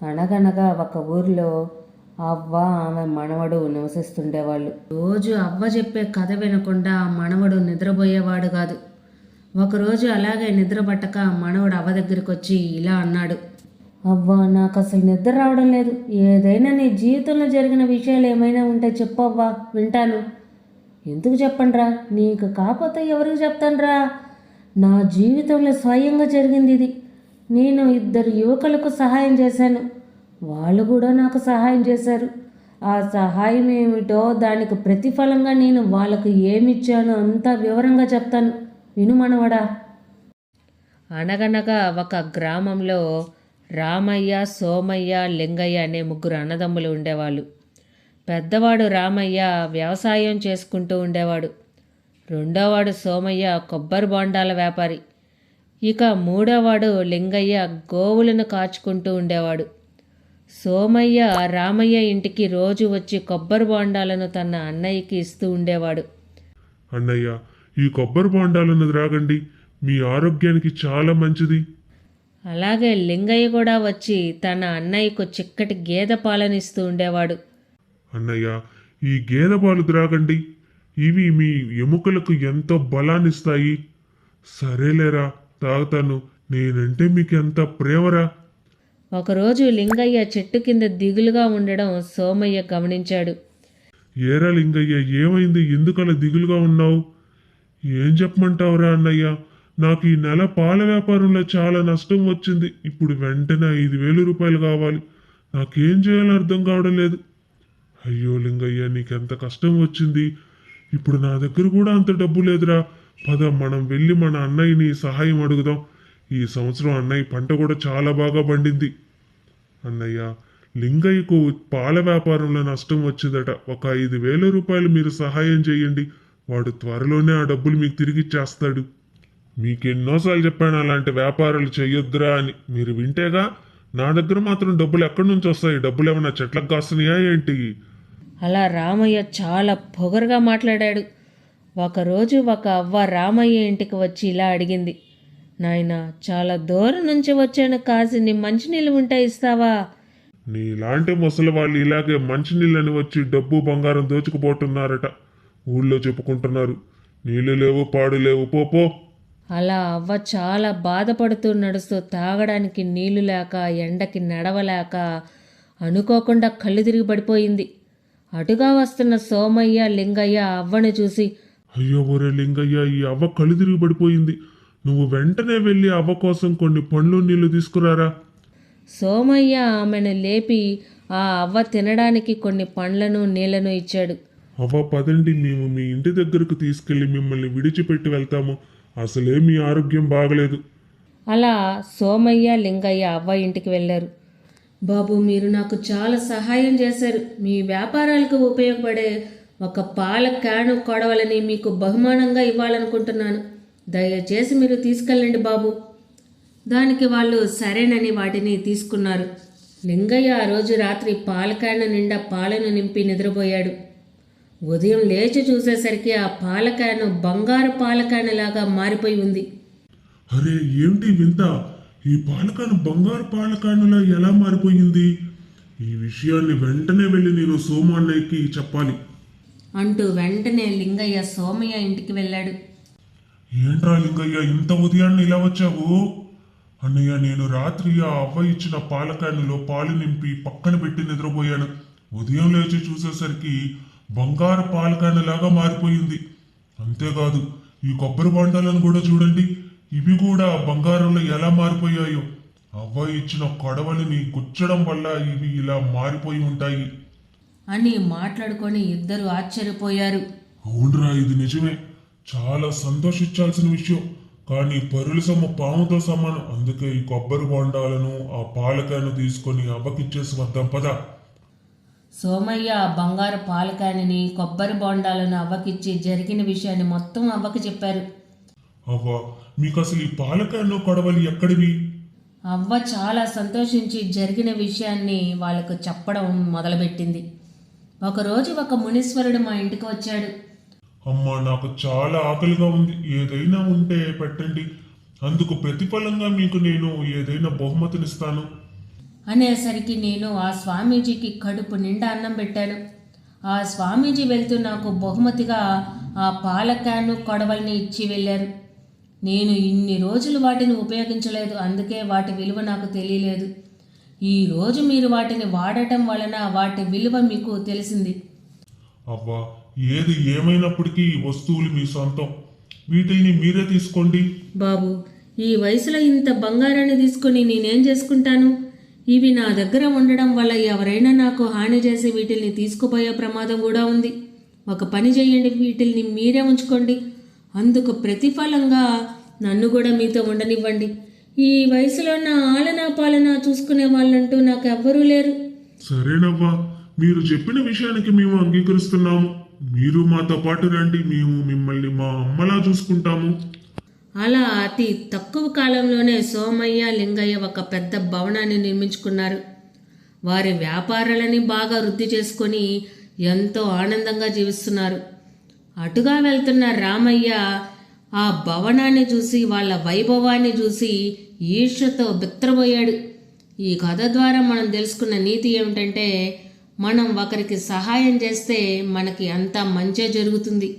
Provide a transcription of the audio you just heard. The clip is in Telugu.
అనగనగా ఒక ఊరిలో అవ్వ ఆమె మనవడు నివసిస్తుండేవాళ్ళు. రోజు అవ్వ చెప్పే కథ వినకుండా మనవడు నిద్రపోయేవాడు కాదు. ఒకరోజు అలాగే నిద్ర పట్టక మనవడు అవ్వ దగ్గరికి వచ్చి ఇలా అన్నాడు. అవ్వ, నాకు అసలు నిద్ర రావడం లేదు. ఏదైనా నీ జీవితంలో జరిగిన విషయాలు ఏమైనా ఉంటే చెప్పవ్వా, వింటాను. ఎందుకు చెప్పండ్రా? నీకు కాకపోతే ఎవరికి చెప్తానురా? నా జీవితంలో స్వయంగా జరిగింది ఇది. నేను 2 యువకులకు సహాయం చేశాను. వాళ్ళు కూడా నాకు సహాయం చేశారు. ఆ సహాయం ఏమిటో, దానికి ప్రతిఫలంగా నేను వాళ్ళకు ఏమిచ్చానో అంతా వివరంగా చెప్తాను, విను మనవడా. అనగనగా ఒక గ్రామంలో రామయ్య, సోమయ్య, లింగయ్య అనే 3 అన్నదమ్ములు ఉండేవాళ్ళు. పెద్దవాడు రామయ్య వ్యవసాయం చేసుకుంటూ ఉండేవాడు. రెండోవాడు సోమయ్య కొబ్బరి బొండాల వ్యాపారి. ఇక మూడోవాడు లింగయ్య గోవులను కాచుకుంటూ ఉండేవాడు. సోమయ్య రామయ్య ఇంటికి రోజు వచ్చి కొబ్బరి బొండాలను తన అన్నయ్యకి ఇస్తూ ఉండేవాడు. అన్నయ్య, ఈ కొబ్బరి బొండాలను త్రాగండి, మీ ఆరోగ్యానికి చాలా మంచిది. అలాగే లింగయ్య కూడా వచ్చి తన అన్నయ్యకు చిక్కటి గేదె పాలను ఇస్తూ ఉండేవాడు. అన్నయ్య, ఈ గేదె పాలు త్రాగండి, ఇవి మీ ఎముకలకు ఎంతో బలాన్నిస్తాయి. సరేలేరా, తాగుతాను. నేనంటే మీకు ఎంత ప్రేమరా. ఒకరోజు లింగయ్య చెట్టు కింద దిగులుగా ఉండడం సోమయ్య గమనించాడు. ఏరా లింగయ్య, ఏమైంది? ఎందుకలా దిగులుగా ఉన్నావు? ఏం చెప్పమంటావురా అన్నయ్య? నాకు ఈ నెల పాల వ్యాపారంలో చాలా నష్టం వచ్చింది. ఇప్పుడు వెంటనే 5,000 రూపాయలు కావాలి. నాకేం చేయాలో అర్థం కావడం లేదు. అయ్యో లింగయ్య, నీకెంత కష్టం వచ్చింది. ఇప్పుడు నా దగ్గర కూడా అంత డబ్బు లేదురా. పద, మనం వెళ్ళి మన అన్నయ్యని సహాయం అడుగుదాం. ఈ సంవత్సరం అన్నయ్య పంట కూడా చాలా బాగా పండింది. అన్నయ్య, లింగయ్యకు పాల వ్యాపారంలో నష్టం వచ్చిందట. ఒక 5,000 రూపాయలు మీరు సహాయం చేయండి. వాడు త్వరలోనే ఆ డబ్బులు మీకు తిరిగిచ్చేస్తాడు. మీకెన్నోసార్లు చెప్పాను అలాంటి వ్యాపారాలు చెయ్యొద్దురా అని. మీరు వింటేగా. నా దగ్గర మాత్రం డబ్బులు ఎక్కడి నుంచి వస్తాయి? డబ్బులు ఏమన్నా చెట్లకు కాస్తున్నాయా ఏంటి? అలా రామయ్య చాలా పొగరుగా మాట్లాడాడు. ఒకరోజు ఒక అవ్వ రామయ్య ఇంటికి వచ్చి ఇలా అడిగింది. నాయనా, చాలా దూరం నుంచి వచ్చాను, కాసిని మంచినీళ్ళు ఉంటే ఇస్తావా? నీలాంటి ముసలి వాళ్ళు ఇలాగే మంచినీళ్ళని వచ్చి డబ్బు బంగారం దోచుకుపోతున్నారట. ఊళ్ళో చెప్పుకుంటున్నారు. నీళ్లు లేవు, పాడు లేవు, పో. అలా అవ్వ చాలా బాధపడుతూ నడుస్తూ తాగడానికి నీళ్లు లేక, ఎండకి నడవలేక అనుకోకుండా కళ్ళు తిరిగి పడిపోయింది. అటుగా వస్తున్న సోమయ్య, లింగయ్య అవ్వని చూసి, అయ్యో ఒరే లింగయ్య, ఈ అవ్వ కళ్ళు తిరిగి పడిపోయింది. నువ్వు వెంటనే వెళ్ళి అవ్వ కోసం కొన్ని పండ్లు నీళ్లు తీసుకురారా. సోమయ్య ఆమెను లేపి ఆ అవ్వ తినడానికి కొన్ని పండ్లను నీళ్లను ఇచ్చాడు. అవ్వ, పదండి, మేము మీ ఇంటి దగ్గరకు తీసుకెళ్లి మిమ్మల్ని విడిచిపెట్టి వెళ్తాము. అసలే మీ ఆరోగ్యం బాగలేదు. అలా సోమయ్య, లింగయ్య అవ్వ ఇంటికి వెళ్ళారు. బాబు, మీరు నాకు చాలా సహాయం చేశారు. మీ వ్యాపారాలకు ఉపయోగపడే ఒక పాల క్యాను కొడవలని మీకు బహుమానంగా ఇవ్వాలనుకుంటున్నాను. దయచేసి మీరు తీసుకెళ్ళండి బాబు. దానికి వాళ్ళు సరేనని వాటిని తీసుకున్నారు. లింగయ్య ఆ రోజు రాత్రి పాల క్యాను నిండా పాలను నింపి నిద్రపోయాడు. ఉదయం లేచి చూసేసరికి ఆ పాల క్యాను బంగారు పాల క్యాను లాగా మారిపోయి ఉంది. అరే, ఏమిటి వింత? ఈ పాలకాను బంగారు పాలకానులా ఎలా మారిపోయింది? ఈ విషయాన్ని వెంటనే వెళ్ళి నేను సోము అన్నయ్యకి చెప్పాలి అంటూ వెంటనే లింగయ్య సోమయ్య ఇంటికి వెళ్ళాడు. ఏంట్రా లింగయ్య, ఇంత ఉదయాన్నే ఇలా వచ్చావు? అన్నయ్య, నేను రాత్రి ఆ అవ్వ ఇచ్చిన పాలకానులో పాలు నింపి పక్కన పెట్టి నిద్రపోయాను. ఉదయం లేచి చూసేసరికి బంగారు పాలకానులాగా మారిపోయింది. అంతేకాదు, ఈ కొబ్బరి బొండాలను కూడా చూడండి. ఇవి కూడా బంగారంలో ఎలా మారిపోయాయో. అవ్వ ఇచ్చిన కొడవలిని గుచ్చడం వల్ల ఇవి ఇలా మారిపోయి ఉంటాయి అని మాట్లాడుకొని ఇద్దరు ఆశ్చర్యపోయారు. అవునరా, ఇది నిజమే. చాలా సంతోషించాల్సిన విషయం. కానీ పరుల సొమ్ము పాముతో సమానం. అందుకే ఈ కొబ్బరి బొండాలను ఆ పాలకాయను తీసుకొని అవ్వకిచ్చేసి వద్దాం, పద. సోమయ్య ఆ బంగారు పాలకాయని, కొబ్బరి బొండాలను అవ్వకిచ్చి జరిగిన విషయాన్ని మొత్తం అవ్వకి చెప్పారు. అవ్వ, మీకు అసలు ఈ పాలకాయను కొడవలి ఎక్కడివి? అవ్వ చాలా సంతోషించి జరిగిన విషయాన్ని వాళ్ళకు చెప్పడం మొదలుపెట్టింది. ఒకరోజు ఒక మునీశ్వరుడు మా ఇంటికి వచ్చాడు. అమ్మా, నాకు చాలా ఆకలిగా ఉంది. ఏదైనా ఉంటే పెట్టండి. అందుకు ప్రతిఫలంగా మీకు నేను ఏదైనా బహుమతినిస్తాను. అనేసరికి నేను ఆ స్వామీజీకి కడుపు నిండా అన్నం పెట్టాను. ఆ స్వామీజీ వెళ్తూ నాకు బహుమతిగా ఆ పాల క్యాను కొడవల్ని ఇచ్చి వెళ్ళారు. నేను ఇన్ని రోజులు వాటిని ఉపయోగించలేదు, అందుకే వాటి విలువ నాకు తెలియలేదు. ఈరోజు మీరు వాటిని వాడటం వలన వాటి విలువ మీకు తెలిసింది. అవ్వా, ఏది ఏమైనప్పటికీ ఈ వస్తువులు మీ సొంతం. వీటిని మీరే తీసుకోండి. బాబు, ఈ వయసులో ఇంత బంగారాన్ని తీసుకొని నేనేం చేసుకుంటాను? ఇవి నా దగ్గర ఉండడం వల్ల ఎవరైనా నాకు హాని చేసి వీటిల్ని తీసుకుపోయే ప్రమాదం కూడా ఉంది. ఒక పని చేయండి, వీటిల్ని మీరే ఉంచుకోండి. అందుకు ప్రతిఫలంగా నన్ను కూడా మీతో ఉండనివ్వండి. ఈ వయసులో నా ఆలనా పాలనా చూసుకునే వాళ్ళంటూ నాకు ఎవ్వరూ లేరు. సరేనవ్వా, మీరు చెప్పిన విషయానికి మేము అంగీకరిస్తున్నాము. మీరు మాతో పాటు రండి, మేము మిమ్మల్ని మా అమ్మలా చూసుకుంటాము. అలా అతి తక్కువ కాలంలోనే సోమయ్య, లింగయ్య ఒక పెద్ద భవనాన్ని నిర్మించుకున్నారు. వారి వ్యాపారాలని బాగా వృద్ధి చేసుకొని ఎంతో ఆనందంగా జీవిస్తున్నారు. అటుగా వెళ్తున్న రామయ్య ఆ భవనాన్ని చూసి, వాళ్ళ వైభవాన్ని చూసి ఈర్ష్యతో బిత్రపోయాడు. ఈ కథ ద్వారా మనం తెలుసుకున్న నీతి ఏమిటంటే, మనం ఒకరికి సహాయం చేస్తే మనకి అంతా మంచే జరుగుతుంది.